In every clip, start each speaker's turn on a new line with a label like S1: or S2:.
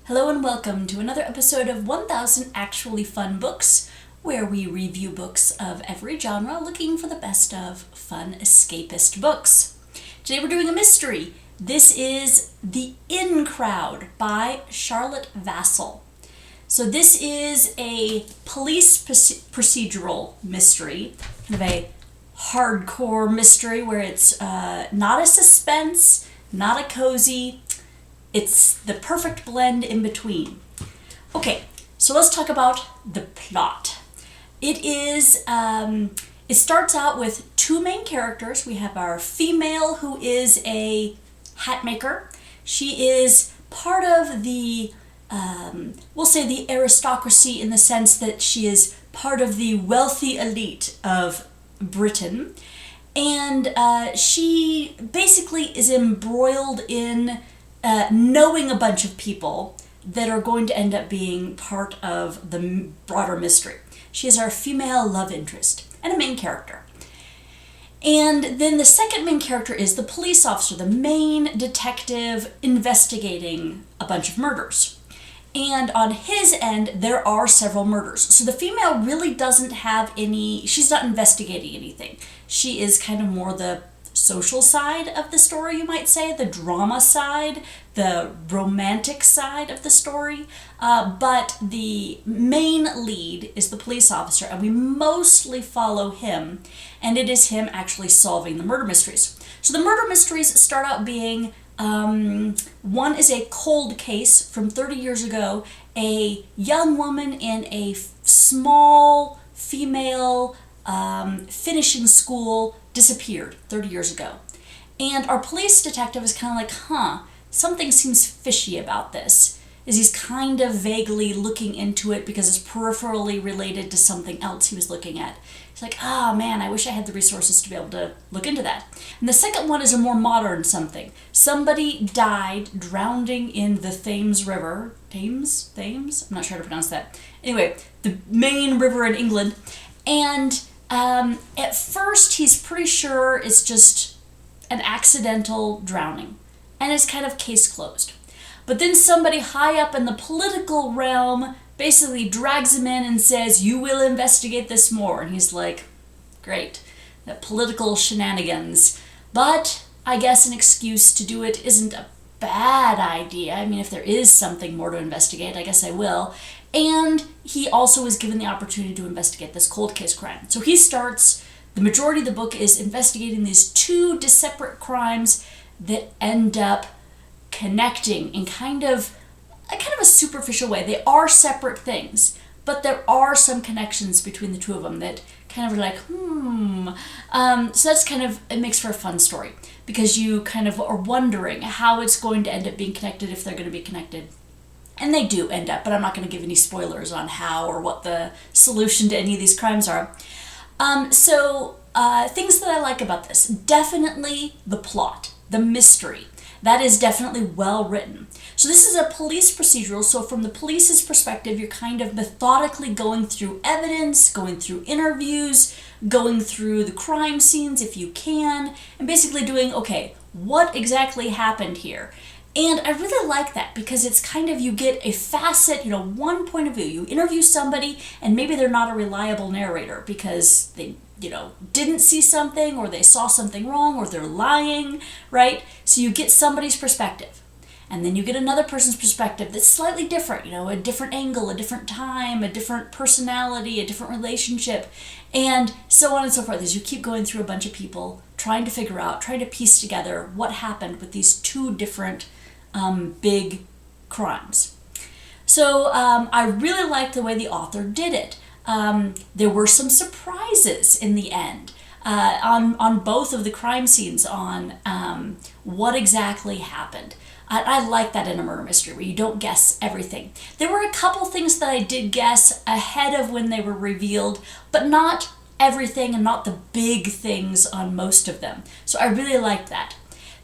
S1: Hello and welcome to another episode of 1000 Actually Fun Books, where we review books of every genre looking for the best of fun escapist books. Today we're doing a mystery. This is The In Crowd by Charlotte Vassell. So this is a police procedural mystery, kind of a hardcore mystery where it's not a suspense, not a cozy. It's the perfect blend in between. Okay, so let's talk about the plot. It starts out with two main characters. We have our female, who is a hat maker. She is part of the, we'll say the aristocracy, in the sense that she is part of the wealthy elite of Britain. And she basically is embroiled in knowing a bunch of people that are going to end up being part of the broader mystery. She is our female love interest and a main character. And then the second main character is the police officer, the main detective investigating a bunch of murders. And on his end, there are several murders. So the female really doesn't have she's not investigating anything. She is kind of more the social side of the story, you might say, the drama side, the romantic side of the story. But the main lead is the police officer, and we mostly follow him, and it is him actually solving the murder mysteries. So the murder mysteries start out being, one is a cold case from 30 years ago. A young woman in a small female finishing school disappeared 30 years ago. And our police detective is kind of like, something seems fishy about this. He's kind of vaguely looking into it because it's peripherally related to something else he was looking at. He's like, man, I wish I had the resources to be able to look into that. And the second one is a more modern something. Somebody died drowning in the Thames River. Thames? I'm not sure how to pronounce that. Anyway, the main river in England. And at first, he's pretty sure it's just an accidental drowning, and it's kind of case closed. But then somebody high up in the political realm basically drags him in and says, "You will investigate this more." And he's like, great, that political shenanigans. But I guess an excuse to do it isn't a bad idea. I mean, if there is something more to investigate, I guess I will. And he also is given the opportunity to investigate this cold case crime. So he starts, the majority of the book is investigating these two separate crimes that end up connecting in kind of a superficial way. They are separate things, but there are some connections between the two of them that kind of are like, So that's it makes for a fun story, because you kind of are wondering how it's going to end up being connected, if they're going to be connected. And they do end up, but I'm not going to give any spoilers on how or what the solution to any of these crimes are. Things that I like about this. Definitely the plot, the mystery. That is definitely well written. So this is a police procedural, so from the police's perspective, you're kind of methodically going through evidence, going through interviews, going through the crime scenes if you can, and basically doing, okay, what exactly happened here? And I really like that, because it's kind of, you get a facet, one point of view. You interview somebody and maybe they're not a reliable narrator because they, didn't see something, or they saw something wrong, or they're lying, right? So you get somebody's perspective. And then you get another person's perspective that's slightly different, a different angle, a different time, a different personality, a different relationship, and so on and so forth, as you keep going through a bunch of people, trying to piece together what happened with these two different big crimes. So I really liked the way the author did it. There were some surprises in the end on both of the crime scenes, on what exactly happened. I like that in a murder mystery, where you don't guess everything. There were a couple things that I did guess ahead of when they were revealed, but not everything, and not the big things on most of them. So I really liked that.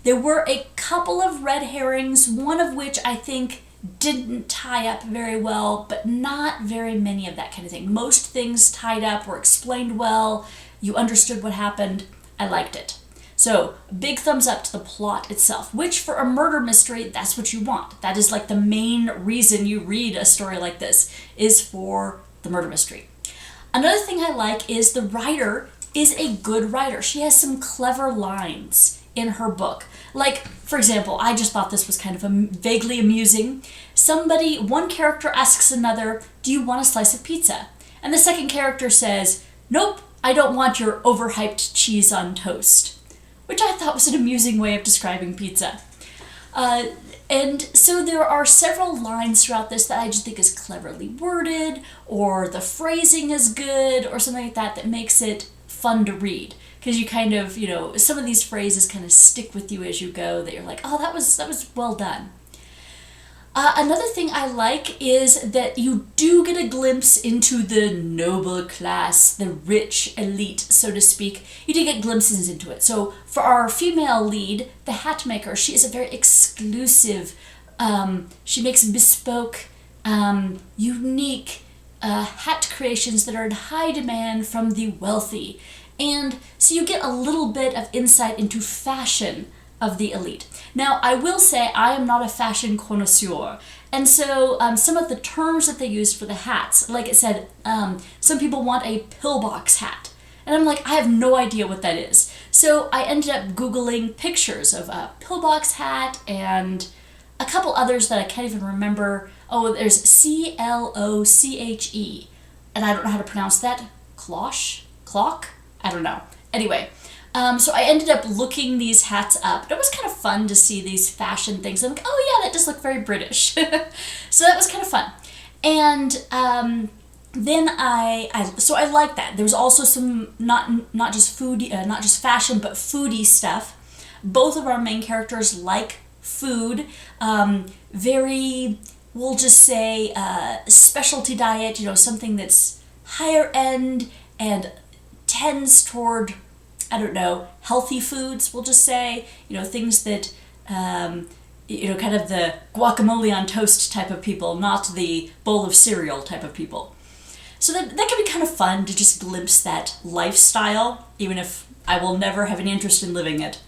S1: There were a couple of red herrings, one of which I think didn't tie up very well, but not very many of that kind of thing. Most things tied up, were explained well, you understood what happened. I liked it. So, big thumbs up to the plot itself, which for a murder mystery, that's what you want. That is like the main reason you read a story like this, is for the murder mystery. Another thing I like is the writer is a good writer. She has some clever lines in her book. Like, for example, I just thought this was kind of vaguely amusing. One character asks another, "Do you want a slice of pizza?" And the second character says, "Nope, I don't want your overhyped cheese on toast." Which I thought was an amusing way of describing pizza. And so there are several lines throughout this that I just think is cleverly worded, or the phrasing is good, or something like that that makes it fun to read. Because you kind of, some of these phrases kind of stick with you as you go, that you're like, oh, that was well done. Another thing I like is that you do get a glimpse into the noble class, the rich elite, so to speak. You do get glimpses into it. So for our female lead, the hat maker, she is a very exclusive, she makes bespoke, unique hat creations that are in high demand from the wealthy. And so you get a little bit of insight into fashion of the elite. Now, I will say I am not a fashion connoisseur, and so some of the terms that they used for the hats, like it said, some people want a pillbox hat, and I'm like, I have no idea what that is. So I ended up Googling pictures of a pillbox hat and a couple others that I can't even remember. Oh, there's Cloche, and I don't know how to pronounce that. Clock? I don't know. Anyway. So I ended up looking these hats up. It was kind of fun to see these fashion things. I'm like, oh yeah, that does look very British. So that was kind of fun. And then I like that. There was also some not just foodie, not just fashion, but foodie stuff. Both of our main characters like food. Very, we'll just say, specialty diet. Something that's higher end and tends toward, I don't know, healthy foods, we'll just say, things that, kind of the guacamole on toast type of people, not the bowl of cereal type of people. So that can be kind of fun to just glimpse that lifestyle, even if I will never have any interest in living it.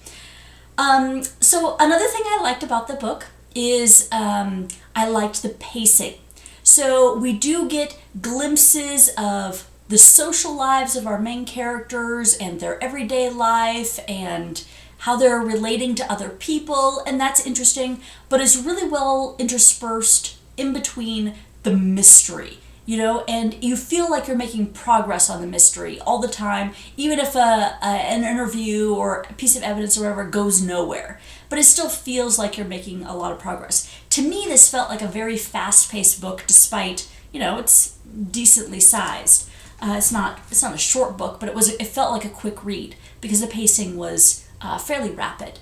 S1: So another thing I liked about the book is I liked the pacing. So we do get glimpses of the social lives of our main characters and their everyday life and how they're relating to other people, and that's interesting, but it's really well interspersed in between the mystery, and you feel like you're making progress on the mystery all the time, even if an interview or a piece of evidence or whatever goes nowhere, but it still feels like you're making a lot of progress. To me, this felt like a very fast-paced book, despite, it's decently sized. It's not a short book, but it felt like a quick read because the pacing was fairly rapid.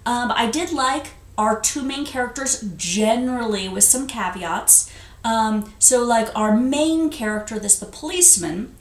S1: I did like our two main characters generally, with some caveats. So like our main character, the policeman,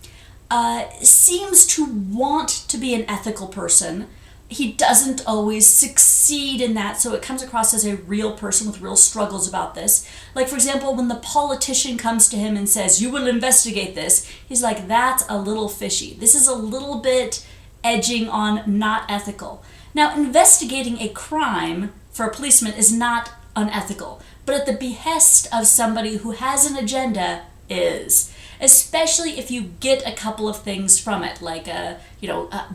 S1: seems to want to be an ethical person. He doesn't always succeed in that, so it comes across as a real person with real struggles about this. Like, for example, when the politician comes to him and says, "You will investigate this," he's like, that's a little fishy. This is a little bit edging on not ethical. Now, investigating a crime for a policeman is not unethical, but at the behest of somebody who has an agenda is. Especially if you get a couple of things from it, like a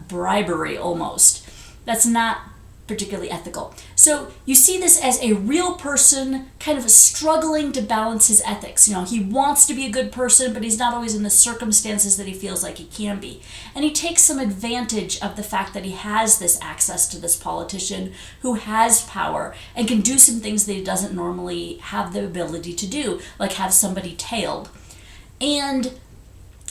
S1: bribery almost. That's not particularly ethical. So you see this as a real person kind of struggling to balance his ethics. He wants to be a good person, but he's not always in the circumstances that he feels like he can be. And he takes some advantage of the fact that he has this access to this politician who has power and can do some things that he doesn't normally have the ability to do, like have somebody tailed. And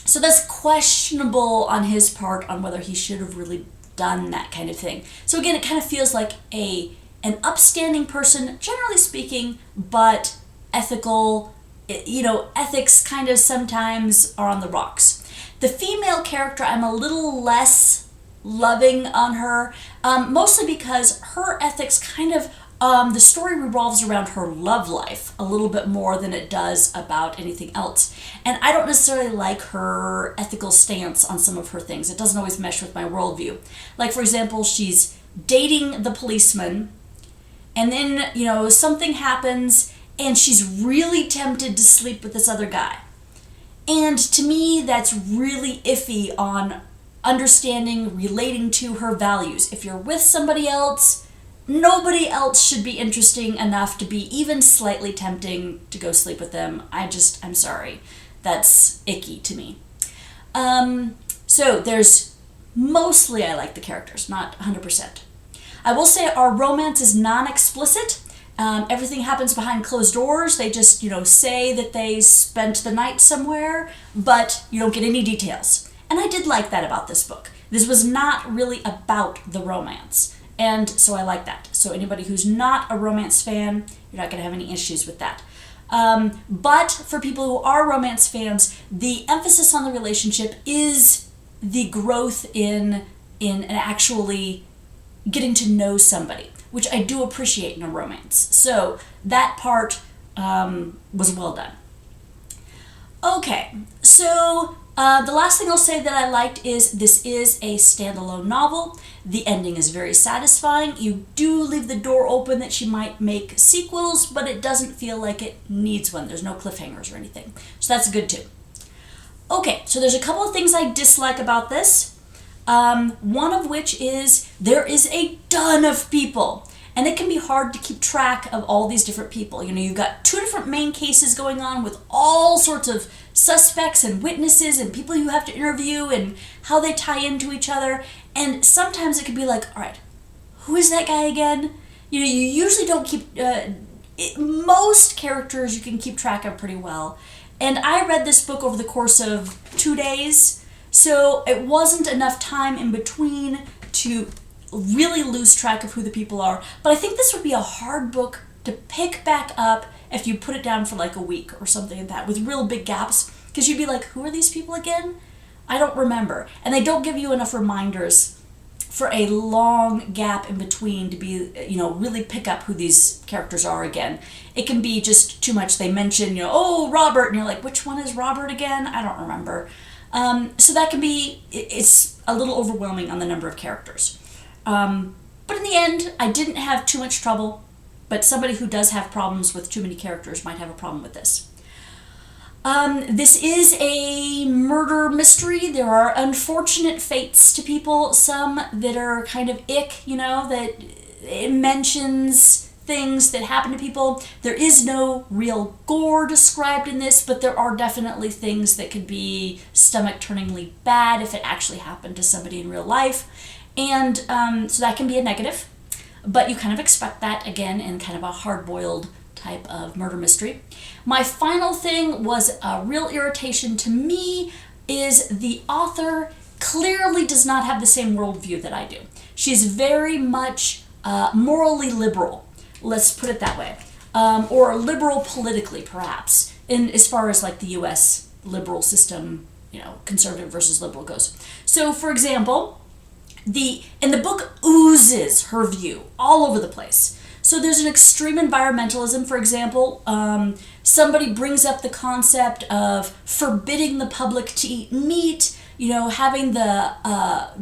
S1: so that's questionable on his part on whether he should have really done that kind of thing. So again, it kind of feels like an upstanding person, generally speaking, but ethical, ethics kind of sometimes are on the rocks. The female character, I'm a little less loving on her, mostly because her ethics kind of the story revolves around her love life a little bit more than it does about anything else. And I don't necessarily like her ethical stance on some of her things. It doesn't always mesh with my worldview. Like, for example, she's dating the policeman, and then, something happens, and she's really tempted to sleep with this other guy. And to me, that's really iffy on understanding, relating to her values. If you're with somebody else, nobody else should be interesting enough to be even slightly tempting to go sleep with them. I'm sorry. That's icky to me. So there's mostly I like the characters, not 100%. I will say our romance is non-explicit. Everything happens behind closed doors. They just, say that they spent the night somewhere, but you don't get any details. And I did like that about this book. This was not really about the romance. And so I like that. So anybody who's not a romance fan, you're not going to have any issues with that. But for people who are romance fans, the emphasis on the relationship is the growth in actually getting to know somebody, which I do appreciate in a romance. So that part was well done. Okay, so the last thing I'll say that I liked is this is a standalone novel. The ending is very satisfying. You do leave the door open that she might make sequels, but it doesn't feel like it needs one. There's no cliffhangers or anything. So that's good too. Okay, so there's a couple of things I dislike about this. One of which is there is a ton of people, and it can be hard to keep track of all these different people. You've got 2 different main cases going on with all sorts of suspects and witnesses and people you have to interview and how they tie into each other. And sometimes it can be like, all right, who is that guy again? You usually don't keep, most characters you can keep track of pretty well. And I read this book over the course of 2 days. So it wasn't enough time in between to really lose track of who the people are. But I think this would be a hard book to pick back up if you put it down for like a week or something like that with real big gaps. Because you'd be like, who are these people again? I don't remember. And they don't give you enough reminders for a long gap in between to be, really pick up who these characters are again. It can be just too much. They mention, oh, Robert. And you're like, which one is Robert again? I don't remember. So that can be, it's a little overwhelming on the number of characters. But in the end, I didn't have too much trouble, but somebody who does have problems with too many characters might have a problem with this. This is a murder mystery. There are unfortunate fates to people, some that are kind of ick, that it mentions things that happen to people. There is no real gore described in this, but there are definitely things that could be stomach-turningly bad if it actually happened to somebody in real life. And so that can be a negative, but you kind of expect that, again, in kind of a hard-boiled type of murder mystery. My final thing was a real irritation to me is the author clearly does not have the same worldview that I do. She's very much morally liberal. Let's put it that way. Or liberal politically, perhaps, in as far as like the U.S. liberal system, conservative versus liberal goes. So, for example, the book oozes her view all over the place. So there's an extreme environmentalism, for example. Somebody brings up the concept of forbidding the public to eat meat, having the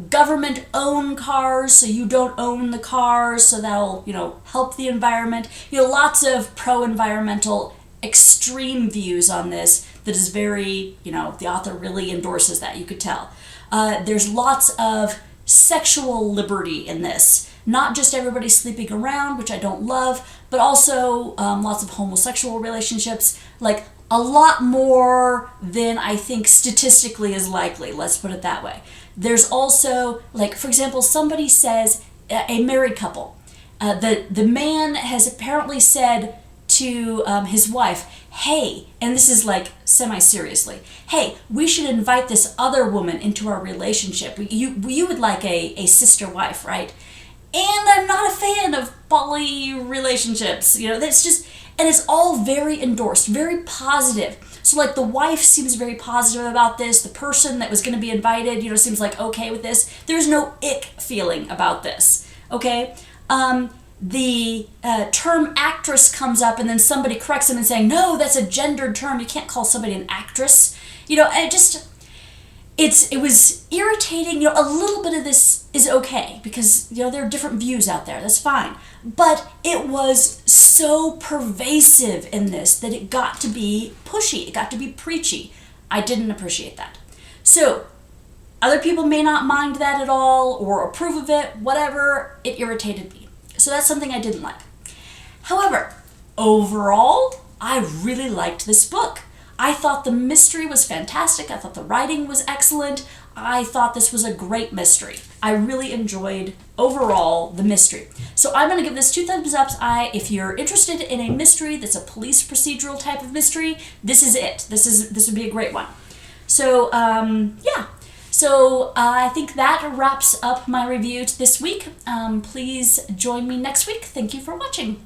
S1: government own cars so you don't own the cars, so that'll, help the environment. Lots of pro-environmental extreme views on this that is very, the author really endorses that, you could tell. There's lots of sexual liberty in this. Not just everybody sleeping around, which I don't love, but also lots of homosexual relationships, like a lot more than I think statistically is likely, let's put it that way. There's also, like, for example, somebody says, a married couple, the man has apparently said to his wife, hey, and this is like semi-seriously, hey, we should invite this other woman into our relationship. You would like a sister wife, right? And I'm not a fan of poly relationships. That's just, and it's all very endorsed, very positive. So like the wife seems very positive about this. The person that was going to be invited, seems like okay with this. There's no ick feeling about this. Okay. the term actress comes up and then somebody corrects them and saying, no, that's a gendered term. You can't call somebody an actress. It was irritating. A little bit of this is okay because, there are different views out there. That's fine. But it was so pervasive in this that it got to be pushy. It got to be preachy. I didn't appreciate that. So, other people may not mind that at all or approve of it, whatever. It irritated me. So that's something I didn't like. However, overall, I really liked this book. I thought the mystery was fantastic. I thought the writing was excellent. I thought this was a great mystery. I really enjoyed, overall, the mystery. So I'm going to give this 2 thumbs up. If you're interested in a mystery that's a police procedural type of mystery, this is it. This would be a great one. So, yeah. So I think that wraps up my review this week. Please join me next week. Thank you for watching.